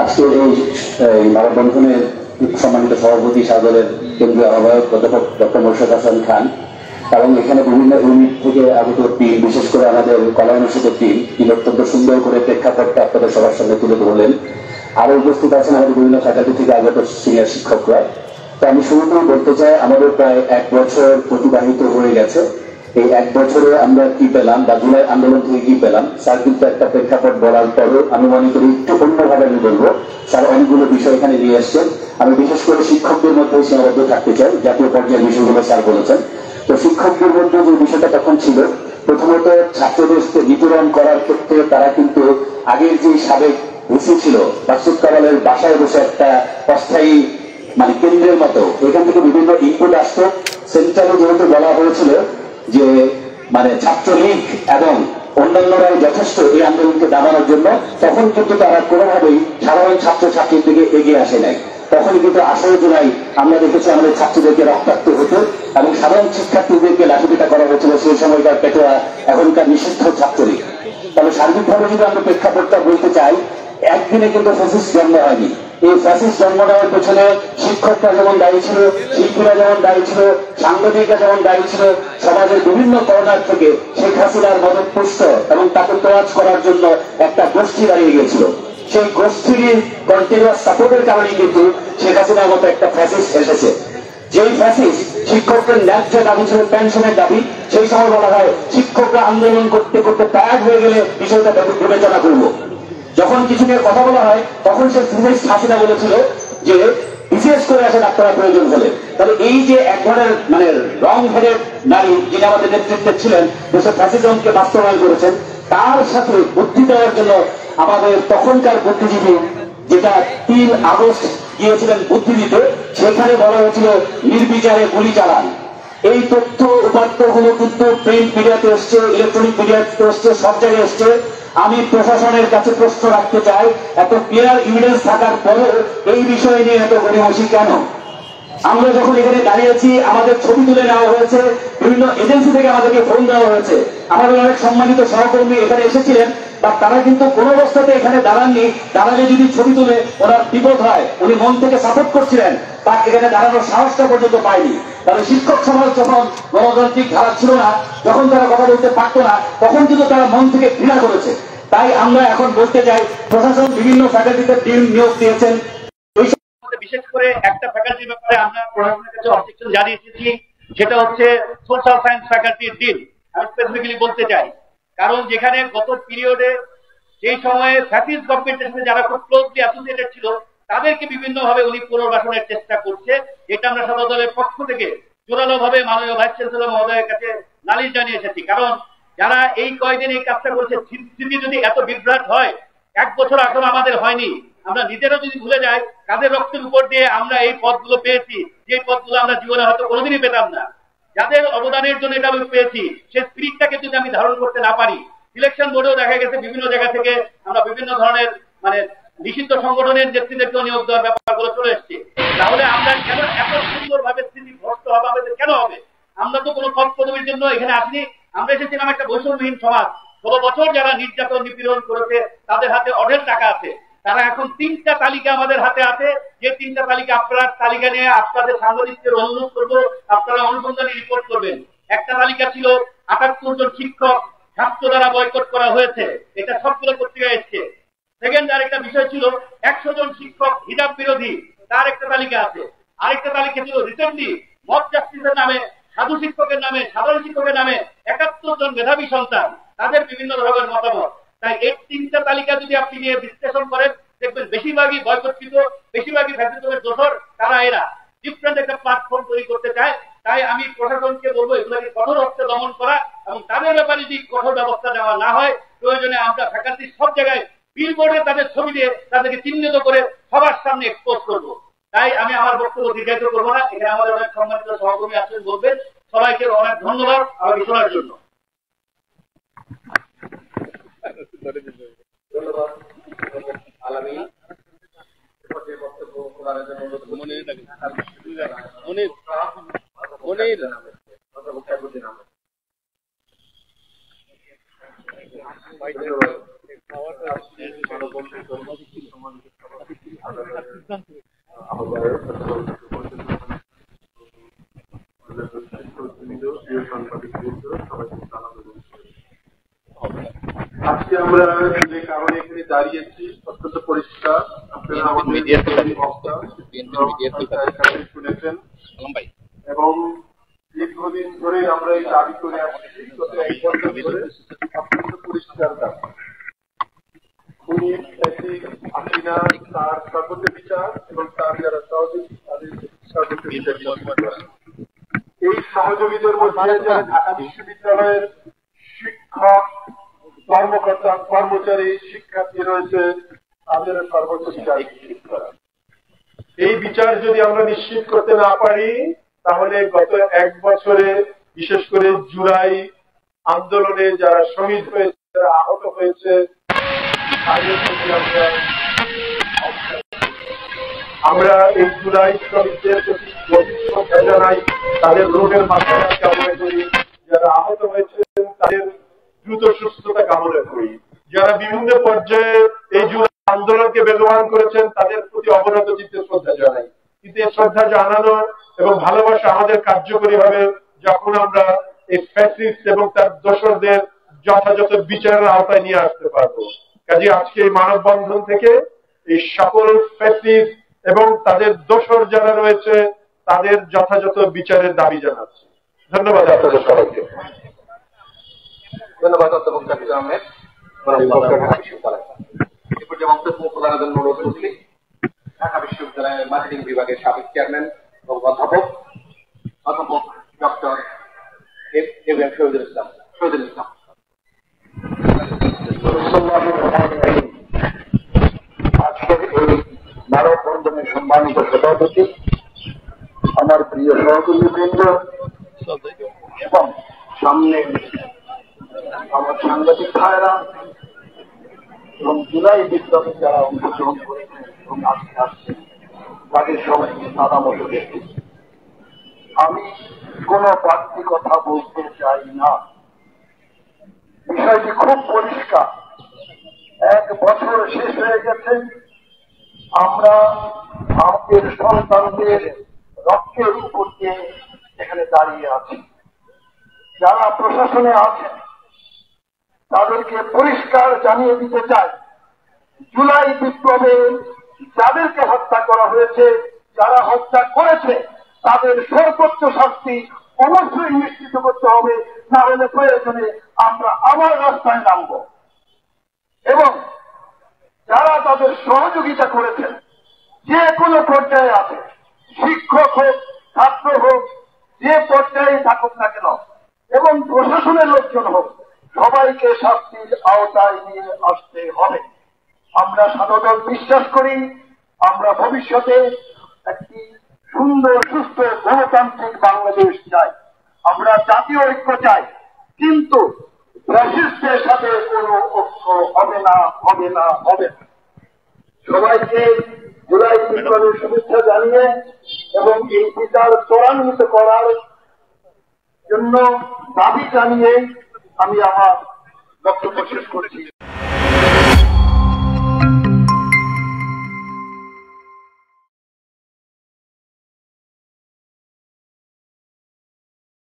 আজকের এই মানববন্ধনের সম্মানিত সভাপতি সাগরের কেন্দ্রীয় আহ্বায়ক অধ্যাপক ডক্টর মোর্শেদ হাসান খান এবং এখানে বিভিন্ন ইউনিট থেকে আগত টিম, বিশেষ করে আমাদের কলা অনুষদ টিম, তিনি অত্যন্ত সুন্দর করে প্রেক্ষাপটটা আপনাদের সবার সামনে তুলে ধরলেন। আরো উপস্থিত আছেন আমাদের বিভিন্ন ফ্যাকাল্টি থেকে আগত সিনিয়র শিক্ষকরা। তো আমি শুরুতেই বলতে চাই, আমাদের প্রায় 1 বছর অতিবাহিত হয়ে গেছে। এই 1 বছরে আমরা কি পেলাম বা জুলাই আন্দোলন থেকে কি পেলাম, স্যার কিন্তু একটা প্রেক্ষাপট বলার পরেও আমি মনে করি একটু অন্যভাবে আমি বলবো। স্যার অনেকগুলো বিষয় এখানে নিয়ে এসছেন। আমি বিশেষ করে শিক্ষকদের মধ্যে সীমাবদ্ধ থাকতে চাই, জাতীয় পর্যায়ের বিষয়গুলো স্যার বলেছেন। তো শিক্ষকদের মধ্যে যে বিষয়টা তখন ছিল, প্রথমত ছাত্রদেরকে বিতরণ করার ক্ষেত্রে তারা কিন্তু আগের যে সাবেক ভিসি ছিল মাকসুদ কামালের বাসায় বসে একটা অস্থায়ী কেন্দ্রের মতো এখান থেকে বিভিন্ন ইনপুট আসতো। সেন্ট্রালে যেহেতু বলা হয়েছিল যে ছাত্রলীগ এবং অন্যান্যরাই যথেষ্ট এই আন্দোলনকে দাবানোর জন্য, তখন কিন্তু তারা কোনোভাবেই সাধারণ ছাত্রছাত্রীর দিকে এগিয়ে আসে নাই। তখন কিন্তু 18 জুলাই আমরা দেখেছি আমাদের ছাত্রদেরকে রক্তাক্ত হতো এবং সাধারণ শিক্ষার্থীদেরকে লাঠিপিটা করা হয়েছিল সেই সময়কার পেটোয়া, এখনকার নিষিদ্ধ ছাত্রলীগ। তবে সার্বিকভাবে যদি আমরা প্রেক্ষাপটটা বলতে চাই, একদিনে কিন্তু ফ্যাসিস্ট জন্ম হয়নি। এই ফ্যাসিস্ট জন্ম নেওয়ার পেছনে শিক্ষকরা যেমন দায়ী ছিল, শিল্পীরা যেমন দায়ী ছিল, সাংবাদিকরা যেমন দায়ী ছিল, সমাজের বিভিন্ন কর্নার থেকে শেখ হাসিনার মদতপুষ্ট এবং তাকে তোয়াজ করার জন্য একটা গোষ্ঠী দাঁড়িয়ে গিয়েছিল। সেই গোষ্ঠীর কন্টিনিউয়াস সাপোর্টের কারণে কিন্তু শেখ হাসিনার মতো একটা ফ্যাসিস্ট এসেছে। যেই ফ্যাসিস্ট শিক্ষকদের ন্যায্য দাবি ছিল পেনশনের দাবি, সেই সময় বলা হয় শিক্ষকরা আন্দোলন করতে করতে টায়ার্ড হয়ে গেলে বিষয়টা বিবেচনা করব। যখন কিছু নিয়ে কথা বলা হয় তখন সে ফ্যাসিস্ট হাসিনা বলেছিল যে বিশেষ করে আসেন আপনারা প্রয়োজন হলে। তাহলে এই যে এক ধরনের রং হেডেড নারী যিনি আমাদের নেতৃত্বে ছিলেন, দেশের ফ্যাসিজমকে বাস্তবায়ন করেছেন, তার সাথে বুদ্ধি দেওয়ার জন্য আমাদের তখনকার বুদ্ধিজীবী, যেটা 3 আগস্ট গিয়েছিলেন বুদ্ধি দিতে, সেখানে বলা হয়েছিল নির্বিচারে গুলি চালান। এই তথ্য উপাত্তগুলো কিন্তু প্রিন্ট মিডিয়াতে এসছে, ইলেকট্রনিক মিডিয়াতে এসছে, সব জায়গায় এসছে। আমি প্রশাসনের কাছে প্রশ্ন রাখতে চাই, এত ক্লিয়ার এভিডেন্স থাকার পরেও এই বিষয় নিয়ে এত গড়িমসি কেন? আমরা যখন এখানে দাঁড়িয়েছি আমাদের ছবি তুলে নেওয়া হয়েছে, বিভিন্ন এজেন্সি থেকে আমাদেরকে ফোন দেওয়া হয়েছে। আমাদের অনেক সম্মানিত সহকর্মী এখানে এসেছিলেন, বা তারা কিন্তু কোন অবস্থাতে এখানে দাঁড়াননি। দাঁড়ালে যদি ছবি তুলে ওনার বিপদ হয়, উনি মন থেকে সাপোর্ট করছিলেন, বা এখানে দাঁড়ানোর সাহসটা পর্যন্ত পায়নি। তাহলে শিক্ষক সমাজ যখন গণতান্ত্রিক ধারা ছিল না, যখন তারা কথা বলতে পারতো না, তখন কিন্তু তারা মন থেকে ঘৃণা করেছে। তাই আমরা এখন বলতে চাই, প্রশাসন বিভিন্ন ফ্যাকাল্টিতে টিম নিয়োগ দিয়েছেন। বিশেষ করে একটা ফ্যাকাল্টির ব্যাপারে আমরা প্রশাসনের কাছে অবজেকশন জানিয়েছি, সেটা হচ্ছে সোশ্যাল সায়েন্স ফ্যাকাল্টির ডিন। আমি স্পেসিফিক্যালি বলতে চাই, কারণ যেখানে গত পিরিয়ডে যেই সময়ে ফ্যাসিস্ট গভর্নমেন্টের সাথে যারা খুব ক্লোজলি অ্যাসোসিয়েটেড ছিল, তাদেরকে বিভিন্ন ভাবে উনি পুনর্বাসনের চেষ্টা করছে। এটা আমরা সদর দলের পক্ষ থেকে জোরালো ভাবে মাননীয় ভাইস চ্যান্সেলর মহোদয়ের কাছে নালিশ জানিয়ে এসেছি। কারণ যারা এই কয়দিন এই কাজটা করছে, স্থিতি যদি এত বিভ্রাট হয়, 1 বছর এখন আমাদের হয়নি, আমরা নিজেরা যদি ভুলে যাই কাদের রক্তের উপর দিয়ে আমরা এই পদগুলো পেয়েছি, যে পদগুলো আমরা জীবনে হয়তো কোনোদিনই পেতাম না, যাদের অবদানের জন্য এটা আমি পেয়েছি, সেই স্পিরিটটাকে যদি আমি ধারণ করতে না পারি, সিলেকশন বোর্ডেও দেখা গেছে বিভিন্ন জায়গা থেকে আমরা বিভিন্ন ধরনের নিষিদ্ধ সংগঠনের নেতৃত্বকেও নিয়োগ দেওয়ার ব্যাপারগুলো চলে এসছে। তাহলে আমরা কেন এত সুন্দরভাবে স্থিতি ভ্রষ্ট হবে, আমাদের কেন হবে? আমরা তো কোনো পদ পদবীর জন্য এখানে আসিনি। আমরা এসেছিলাম একটা বৈষম্যহীন সমাজ। 16 বছর যারা নির্যাতন নিপীড়ন করেছে, তাদের হাতে অঢেল টাকা আছে। তারা এখন 3টা তালিকা আমাদের হাতে আছে, যে 3টা তালিকা আপনার তালিকা নিয়ে আপনাদের সাংবাদিকদের অনুরোধ করবো, আপনারা অনুসন্ধানী রিপোর্ট করবেন। একটা তালিকা ছিল 78 জন শিক্ষক ছাত্র দ্বারা বয়কট করা হয়েছে, এটা সবগুলো পত্রিকায় এসছে। সেকেন্ড আরেকটা বিষয় ছিল 100 জন শিক্ষক হিজাব বিরোধী, তার একটা তালিকা আছে। আরেকটা তালিকা ছিল রিসেন্টলি মব জাস্টিসের নামে, সাধু শিক্ষকের নামে, সাধারণ শিক্ষকের নামে 71 জন মেধাবী সন্তান, তাদের বিভিন্ন ধরনের মতামত। তাই এই 3টা তালিকা যদি আপনি নিয়ে বিশ্লেষণ করেন, দেখবেন বেশিরভাগই বয়কটকৃত, বেশিরভাগই ফ্যাসিজমের দোষর, তারা এরা ডিফারেন্ট একটা প্ল্যাটফর্ম তৈরি করতে চায়। তাই আমি প্রশাসনকে বলবো এগুলোকে কঠোর হস্তে দমন করা, এবং তাদের ব্যাপারে যদি কঠোর ব্যবস্থা নেওয়া না হয়, প্রয়োজনে আমরা ফ্যাকাল্টির সব জায়গায় বিলবোর্ডে তাদের ছবি দিয়ে তাদেরকে চিহ্নিত করে সবার সামনে এক্সপোজ করবো। তাই আমি আমার বক্তব্য দীর্ঘায়িত করবো না। এখানে আমাদের অনেক সম্মানিত সহকর্মী আছেন, বলবেন। সবাইকে অনেক ধন্যবাদ আমাকে শোনার জন্য। ধন্যবাদ আলামিন। মনির আজকে আমরা যে কারণে এখানে দাঁড়িয়েছি অত্যন্ত পরিষ্কার। আপনারা আমাদের শুনেছেন এবং দীর্ঘদিন ধরে আমরা এই দাবি করে আসছি, গত 1 বছর ধরে অত্যন্ত পরিষ্কার দাবি। উনি হাসিনা তার সর্বোচ্চ বিচার এবং তার যারা সহযোগী তাদের সর্বোচ্চ বিচার। এই সহযোগীদের মধ্যে যারা ঢাকা বিশ্ববিদ্যালয়ের শিক্ষক, কর্মকর্তা, কর্মচারী, শিক্ষার্থী রয়েছে, তাদের সর্বোচ্চ বিচার নিশ্চিত করা। এই বিচার যদি আমরা নিশ্চিত করতে না পারি, তাহলে গত 1 বছরে বিশেষ করে জুলাই আন্দোলনে যারা শহীদ হয়েছে, যারা আহত হয়েছে, তাদের প্রতি আমরা এই জুলাই শ্রমিকদের প্রতি গভীর শ্রদ্ধা জানাই। তাদের রোগের মাত্রা কামনা করি। যারা আহত হয়েছে তাদের দ্রুত সুস্থতা কামনা করি। যারা বিভিন্ন পর্যায়ে এই জুলাই আন্দোলনকে বেগবান করেছেন তাদের প্রতি অবনত চিত্তে শ্রদ্ধা জানাই। কিন্তু এই শ্রদ্ধা জানানো এবং ভালোবাসা আমাদের কার্যকরী হবে যখন আমরা এই ফ্যাসিস্ট এবং তার দোসরদের যথাযথ বিচারের আওতায় নিয়ে আসতে পারবো। কাজে আজকে এই মানববন্ধন থেকে এই সকল ফ্যাসিস্ট এবং তাদের দোসর যারা রয়েছে তাদের যথাযথ বিচারের দাবি জানাচ্ছি। ধন্যবাদ আপনাদের সবাইকে। ধন্যবাদ অধ্যাপক জাকির আহমেদ। এরপর যে বক্তব্য প্রদানের জন্য অনুরোধ করছি ঢাকা বিশ্ববিদ্যালয়ের মার্কেটিং বিভাগের সাবেক চেয়ারম্যান এবং অধ্যাপক doctor M M Shahidul Islam. আজকের এই মানববন্ধনের সম্মানিত সভাপতি, আমার প্রিয় সহকর্মীবৃন্দ এবং সামনে আমার সাংবাদিক ভাইয়েরা এবং জুলাই বিপ্লবে যারা অংশগ্রহণ করেছেন এবং আজকে আসছেন তাদের সবাইকে সাদা মতো দেখি। আমি কোন বাড়তি কথা বলতে চাই না। বিষয়টি খুব পরিষ্কার। 1 বছর শেষ হয়ে গেছে। আমরা আমাদের সন্তানদের রক্তের উপর দিয়ে এখানে দাঁড়িয়ে আছি। যারা প্রশাসনে আছেন তাদেরকে পরিষ্কার জানিয়ে দিতে চাই, জুলাই বিপ্লবে যাদেরকে হত্যা করা হয়েছে, যারা হত্যা করেছে তাদের সর্বোচ্চ শাস্তি অবশ্যই নিশ্চিত করতে হবে। না হলে প্রয়োজনে আমরা আবার রাস্তায় নামব। এবং যারা তাদের সহযোগিতা করেছেন যে কোনো পর্যায়ে আছে, শিক্ষক হোক, ছাত্র হোক, যে পর্যায়ে থাকুক না কেন, এবং প্রশাসনের লোকজন হোক, সবাইকে শাস্তির আওতায় নিয়ে আসতে হবে। আমরা সাধারণ বিশ্বাস করি আমরা ভবিষ্যতে একটি সুন্দর, সুস্থ, গণতান্ত্রিক বাংলাদেশ চাই। আমরা জাতীয় ঐক্য চাই, কিন্তু ফ্যাসিস্টের সাথে কোনো ঐক্য হবে না, হবে না, হবে না। সবাইকে জুলাই বিপ্লবের শুভেচ্ছা জানিয়ে এবং এই বিচার ত্বরান্বিত করার জন্য দাবি জানিয়ে আমি আমার বক্তব্য শেষ করছি।